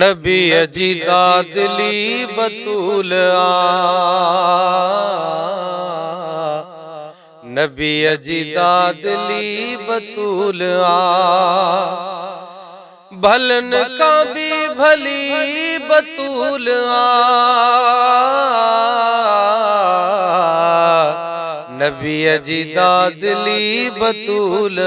नबी जी दादली बतूल नबी जी दादली बतूल भलन का भी भली बतूल नबी जी दादली बतूल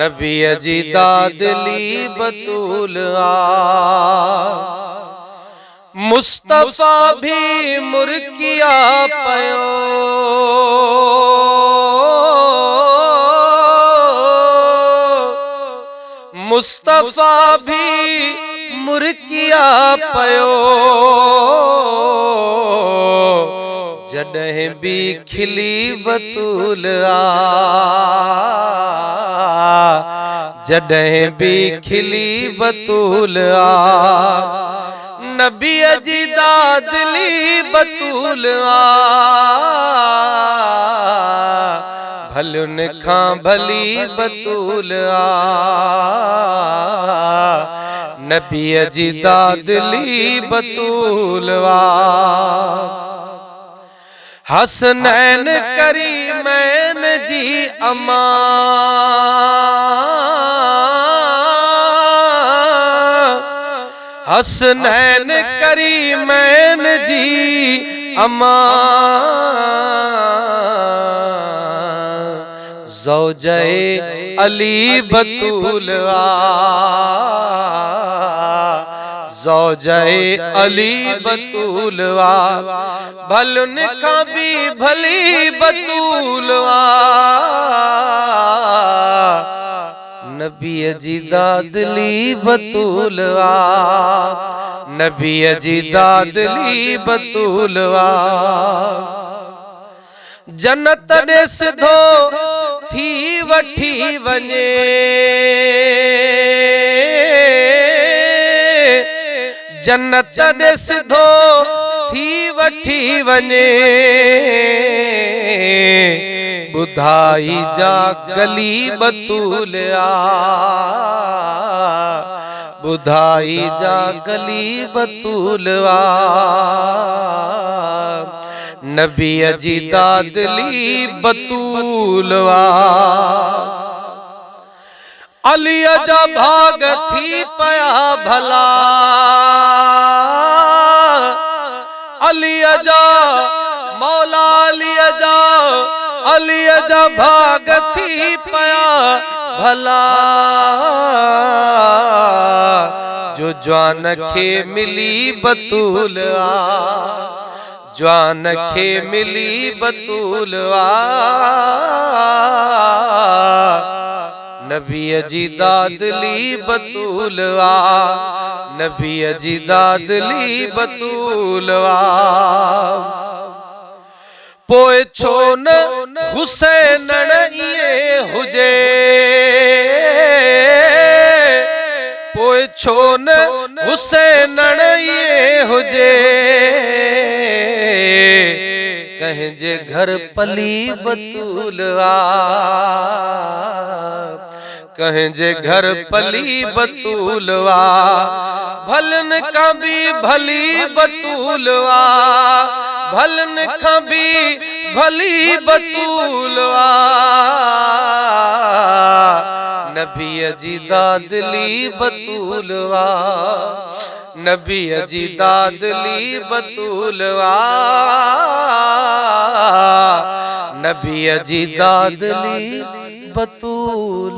नबी जी दादली बतूल मुस्तफा भी मुर्किया पयो मुस्तफा भी मुर्किया पयो जॾहिं भी खिली बतूल जॾहिं भी खिली बतूल नबी जी दादली बतूल भलन खां भली बतूल नबी जी दादली बतूल हसनैन करीमैन जी अमा हसनैन करीमैन जी अमा ज़ौजे अली बतूल ज़ौजे अली बतूल भलन खां भी भली बतूल नबी जी दादली बतूल नबी जी दादली बतूल जन्नत ने सिधो थी वठी वने जन्नत ने सिधो थी वठी वने बुधाई जा गली बतूल बुधाई जा गली बतूल नबी जी दादली बतूल अली जा भाग थी पया भला अली जा मौला अली जा भाग थी पया भला जो जवान खे मिली बतूल जवान खे मिली बतूल नबी जी दादली बतूल नबी जी दादली बतूल पोए छो न हुसैन ये हुजे पोए छो न हुसैन ये हुजे कहीं जे घर पली बतूल कहीं जे घर पली बतूल भलन का भी भली बतूल भलन का भी भली बतूल नबी जी दादली बतूल नबी जी दादली बतूल नबी जी दादली बतूल